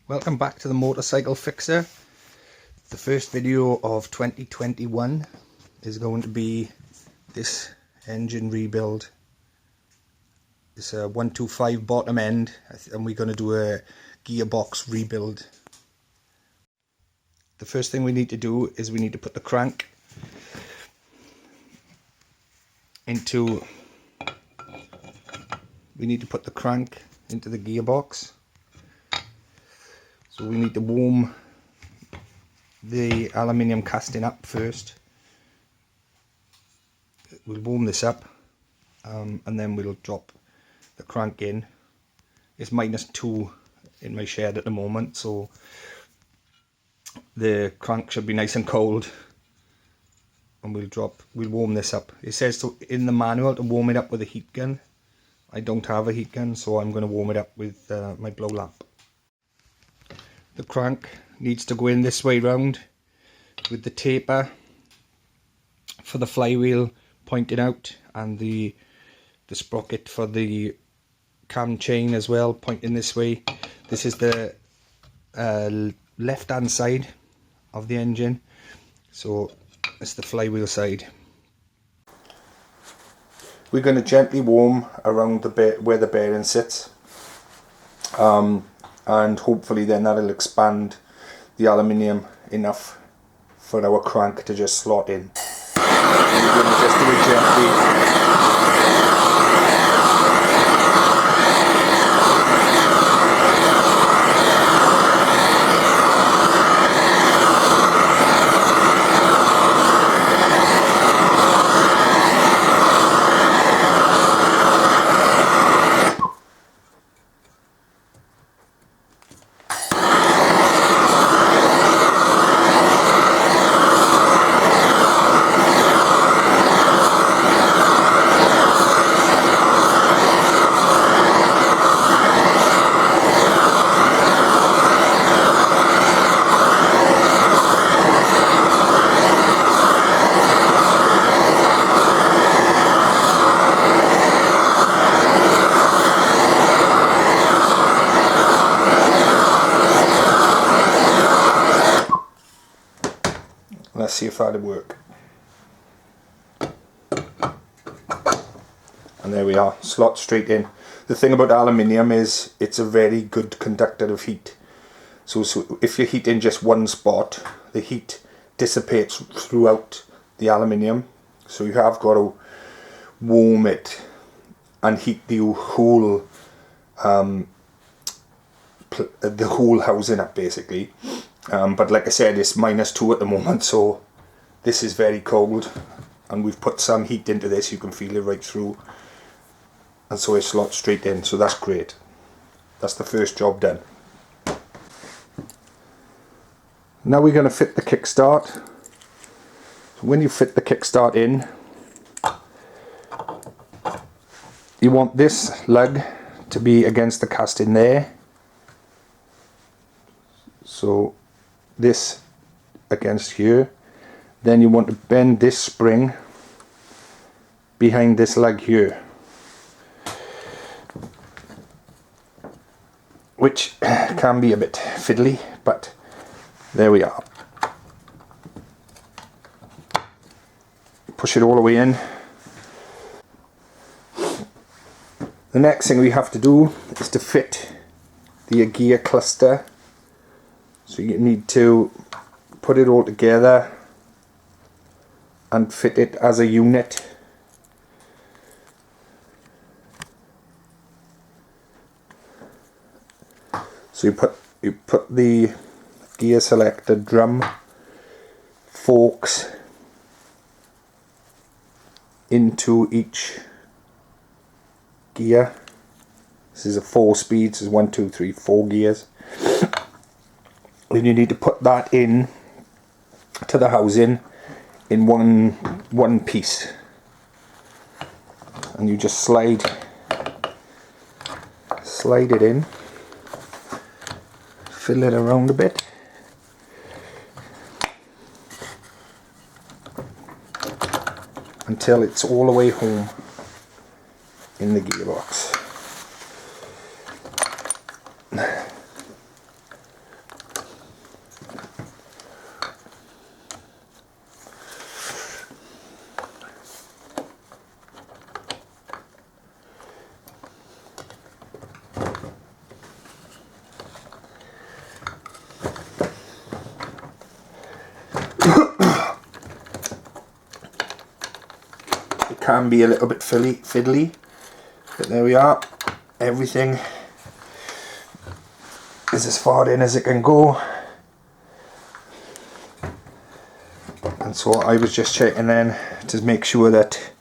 Welcome back to the Motorcycle Fixer. The first video of 2021 is going to be this engine rebuild. It's a 125 bottom end, and we're going to do a gearbox rebuild. The first thing we need to do is we need to put the crank into the gearbox. So we need to warm the aluminium casting up first. We'll warm this up and then we'll drop the crank in. It's -2 in my shed at the moment, so the crank should be nice and cold, and we'll warm this up. It says in the manual to warm it up with a heat gun. I don't have a heat gun, so I'm going to warm it up with my blow lamp. The crank needs to go in this way round with the taper for the flywheel pointing out, and the sprocket for the cam chain as well pointing this way. This is the left hand side of the engine, so it's the flywheel side. We're going to gently warm around where the bearing sits, and hopefully then that'll expand the aluminium enough for our crank to just slot in. And we're going to just do it gently. Let's see if that'll work. And there we are, slot straight in. The thing about aluminium is it's a very good conductor of heat. So if you heat in just one spot, the heat dissipates throughout the aluminium. So you have got to warm it and heat the whole housing up basically. But like I said, it's -2 at the moment, so this is very cold, and we've put some heat into this. You can feel it right through, and so it slots straight in, so that's great. That's the first job done. Now we're going to fit the kickstart. So when you fit the kickstart in, you want this lug to be against the casting there. So this against here. Then you want to bend this spring behind this lug here, which can be a bit fiddly, but there we are. Push it all the way in. The next thing we have to do is to fit the gear cluster. So you need to put it all together and fit it as a unit. So you put the gear selector drum forks into each gear. This is a 4-speed, so 1, 2, 3, 4 gears. Then you need to put that in to the housing in one piece, and you just slide it in, fill it around a bit, until it's all the way home in the gearbox. can be a little bit fiddly, but there we are. Everything is as far in as it can go. And so I was just checking then to make sure that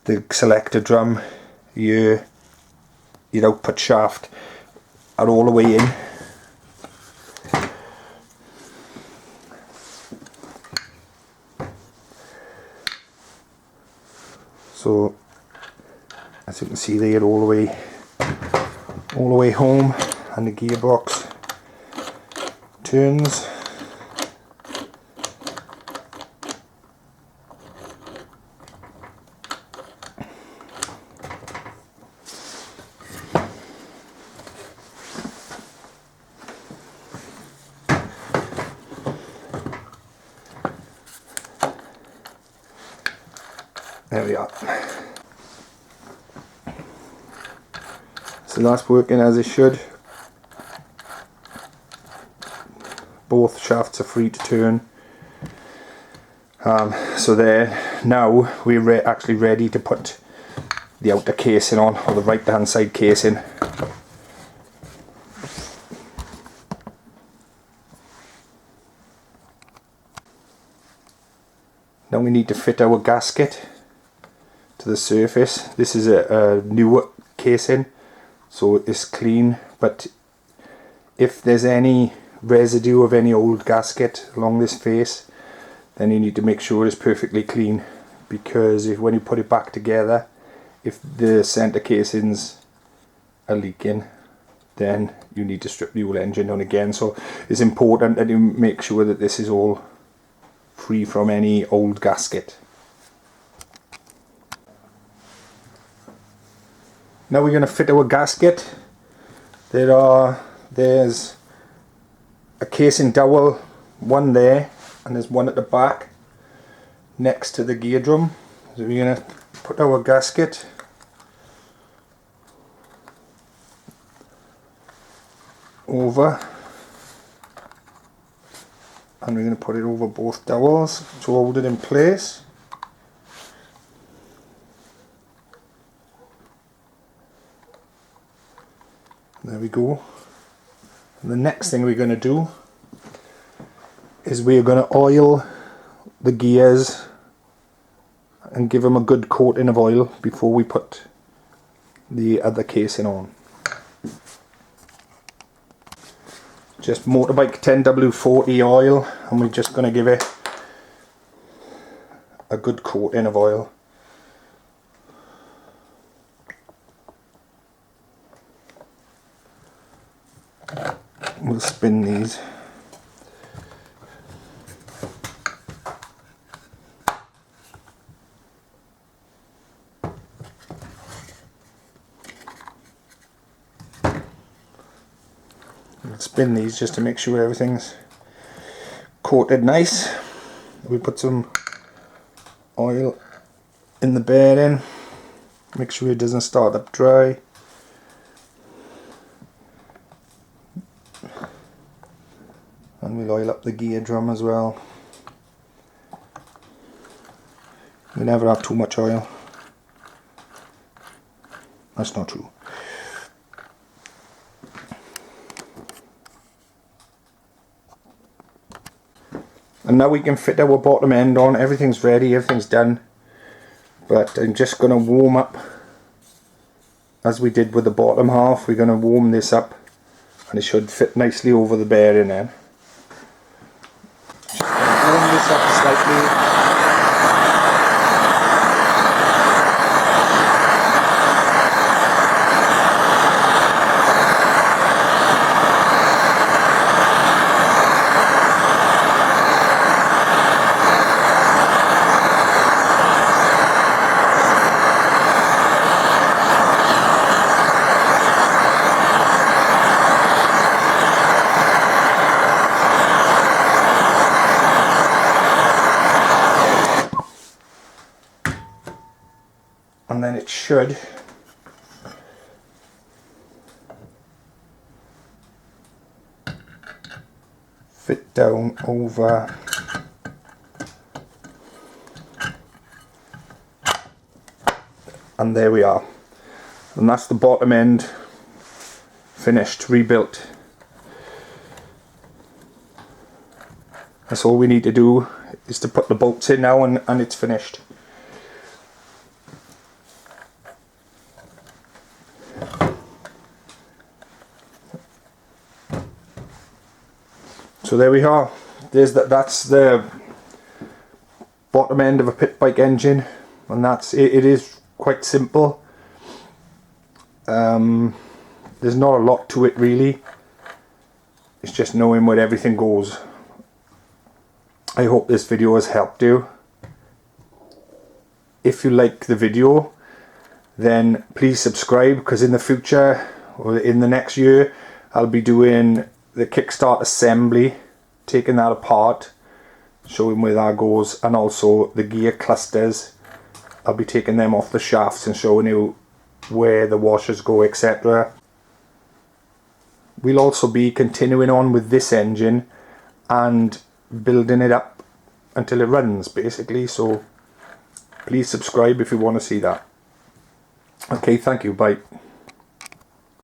the selector drum, your output shaft are all the way in. So as you can see, they're all the way home, and the gearbox turns. There we are. So that's working as it should. Both shafts are free to turn. So there, now we're actually ready to put the outer casing on, or the right hand side casing. Now we need to fit our gasket to the surface. This is a newer casing, so it's clean, but if there's any residue of any old gasket along this face, then you need to make sure it's perfectly clean, because when you put it back together, if the center casings are leaking, then you need to strip the whole engine down again. So it's important that you make sure that this is all free from any old gasket. Now we're going to fit our gasket. There's a casing dowel, one there, and there's one at the back next to the gear drum. So we're going to put our gasket over, and we're going to put it over both dowels to hold it in place. There we go. And the next thing we're going to do is we're going to oil the gears and give them a good coating of oil before we put the other casing on. Just Motorbike 10W40 oil, and we're just going to give it a good coating of oil. We'll spin these. We'll spin these just to make sure everything's coated nice. We put some oil in the bearing, make sure it doesn't start up dry. And we'll oil up the gear drum as well. We never have too much oil. That's not true. And now we can fit our bottom end on. Everything's ready, everything's done. But I'm just going to warm up, as we did with the bottom half. We're going to warm this up, and it should fit nicely over the bearing then. Warm this up slightly. And then it should fit down over and there we are. And that's the bottom end finished, rebuilt. That's all we need to do, is to put the bolts in now, and it's finished. So there we are. That's the bottom end of a pit bike engine, and that's it. It is quite simple. There's not a lot to it really. It's just knowing where everything goes. I hope this video has helped you. If you like the video, then please subscribe, because in the future, or in the next year, I'll be doing the kickstart assembly, taking that apart, showing where that goes, and also the gear clusters. I'll be taking them off the shafts and showing you where the washers go, etc. We'll also be continuing on with this engine and building it up until it runs, basically. So please subscribe if you want to see that. Okay, thank you, bye.